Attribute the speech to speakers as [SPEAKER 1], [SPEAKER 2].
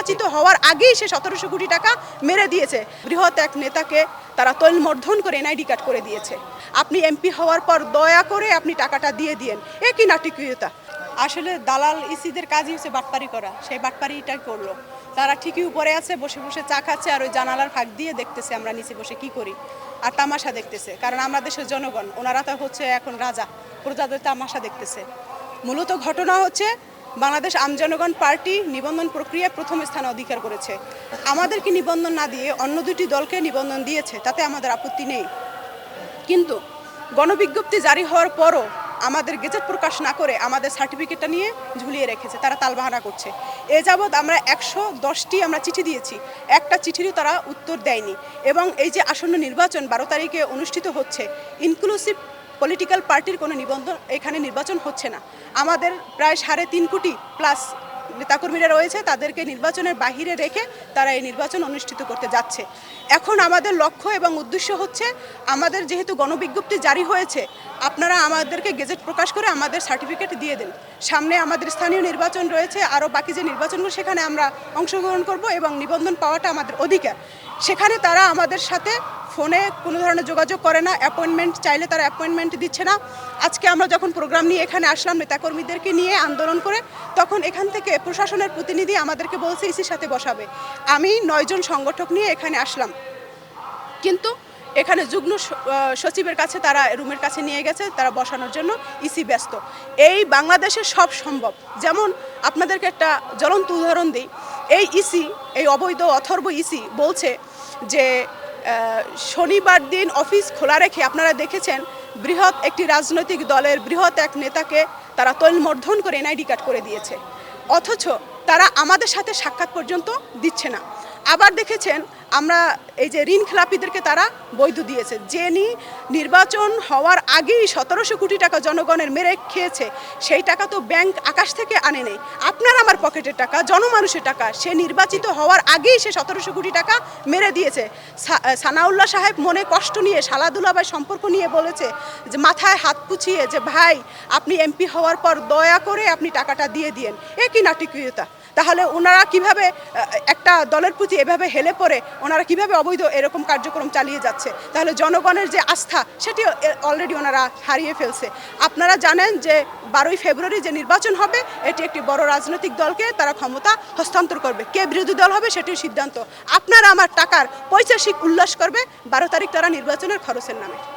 [SPEAKER 1] নির্বাচিত হওয়ার আগেই সে 1700 কোটি টাকা মেরে দিয়েছে। বৃহৎ এক নেতাকে তারা তৈলমর্ধন করে এনআইডি কার্ড করে দিয়েছে। আপনি এমপি হওয়ার পর দয়া করে আপনি টাকাটা দিয়ে দিয়েন, এ কি নাটকীয়তা? আসলে দালাল ইসিদের কাজই হচ্ছে বাটপারি করা, সেই বাটপারিটাই করলো। তারা ঠিকই উপরে আছে, বসে বসে চা খাচ্ছে আর ওই জানালার ফাঁক দিয়ে দেখতেছে আমরা নিচে বসে কি করি, আর তামাশা দেখতেছে। কারণ আমরা দেশের জনগণ, ওনারা তো হচ্ছে এখন রাজা, প্রজাদের তামাশা দেখতেছে। মূলত ঘটনা হচ্ছে বাংলাদেশ আমজনগণ পার্টি নিবন্ধন প্রক্রিয়ায় প্রথম স্থান অধিকার করেছে। আমাদেরকে নিবন্ধন না দিয়ে অন্য দুটি দলকে নিবন্ধন দিয়েছে, তাতে আমাদের আপত্তি নেই। কিন্তু গণবিজ্ঞপ্তি জারি হওয়ার পরও আমাদের গেজেট প্রকাশ না করে আমাদের সার্টিফিকেটটা নিয়ে ঝুলিয়ে রেখেছে, তারা তালবাহানা করছে। এ যাবৎ আমরা 110টি আমরা চিঠি দিয়েছি, একটা চিঠিরও তারা উত্তর দেয়নি। এবং এই যে আসন্ন নির্বাচন 12 তারিখে অনুষ্ঠিত হচ্ছে, ইনক্লুসিভ পলিটিক্যাল পার্টির কোনো নিবন্ধন এখানে নির্বাচন হচ্ছে না। আমাদের প্রায় 3.5 কোটি প্লাস নেতাকর্মীরা রয়েছে, তাদেরকে নির্বাচনের বাহিরে রেখে তারা এই নির্বাচন অনুষ্ঠিত করতে যাচ্ছে। এখন আমাদের লক্ষ্য এবং উদ্দেশ্য হচ্ছে, আমাদের যেহেতু গণবিজ্ঞপ্তি জারি হয়েছে, আপনারা আমাদেরকে গেজেট প্রকাশ করে আমাদের সার্টিফিকেট দিয়ে দেন। সামনে আমাদের স্থানীয় নির্বাচন রয়েছে, আরও বাকি যে নির্বাচনগুলো সেখানে আমরা অংশগ্রহণ করব এবং নিবন্ধন পাওয়াটা আমাদের অধিকার। সেখানে তারা আমাদের সাথে ফোনে কোনো ধরনের যোগাযোগ করে না, অ্যাপয়েন্টমেন্ট চাইলে তারা অ্যাপয়েন্টমেন্ট দিচ্ছে না। আজকে আমরা যখন প্রোগ্রাম নিয়ে এখানে আসলাম নেতাকর্মীদেরকে নিয়ে আন্দোলন করে, তখন এখান থেকে প্রশাসনের প্রতিনিধি আমাদেরকে বলছে ইসির সাথে বসাবে। আমি 9 জন সংগঠক নিয়ে এখানে আসলাম, কিন্তু এখানে যুগ্ম সচিবের কাছে তারা রুমের কাছে নিয়ে গেছে, তারা বসানোর জন্য। ইসি ব্যস্ত। এই বাংলাদেশে সব সম্ভব। যেমন আপনাদেরকে একটা জ্বলন্ত উদাহরণ দিই, এই ইসি, এই অবৈধ অথর্ব ইসি বলছে যে শনিবার দিন অফিস খোলা রেখে আপনারা দেখেছেন বৃহৎ একটি রাজনৈতিক দলের বৃহৎ এক নেতাকে তারা তৈলমর্ধন করে এনআইডি কার্ড করে দিয়েছে, অথচ তারা আমাদের সাথে সাক্ষাৎ পর্যন্ত দিচ্ছে না। আবার দেখেছেন আমরা এই যে ঋণ খেলাপিদেরকে তারা বৈধ দিয়েছে, যে নির্বাচন হওয়ার আগেই 1700 কোটি টাকা জনগণের মেরে খেয়েছে, সেই টাকা তো ব্যাংক আকাশ থেকে আনে নেই, আপনার আমার পকেটের টাকা, জনমানুষের টাকা। সে নির্বাচিত হওয়ার আগেই সে 1700 কোটি টাকা মেরে দিয়েছে। সানাউল্লাহ সাহেব মনে কষ্ট নিয়ে শালাদুলাভাই সম্পর্ক নিয়ে বলেছে যে মাথায় হাত পুছিয়ে যে ভাই আপনি এমপি হওয়ার পর দয়া করে আপনি টাকাটা দিয়ে দিয়েন, এ কি নাটকীয়তা? তাহলে ওনারা কিভাবে একটা দলের প্রতি এভাবে হেলে পড়ে ওনারা কিভাবে অবৈধ এরকম কার্যক্রম চালিয়ে যাচ্ছে? তাহলে জনগণের যে আস্থা সেটি অলরেডি ওনারা হারিয়ে ফেলছে। আপনারা জানেন যে 12ই ফেব্রুয়ারি যে নির্বাচন হবে, এটি একটি বড় রাজনৈতিক দলকে তারা ক্ষমতা হস্তান্তর করবে। কে বিরোধী দল হবে সেটির সিদ্ধান্ত আপনারা আমার টাকার পৈশাচিক উল্লাস করবে 12 তারিখ তারা নির্বাচনের খরচের নামে।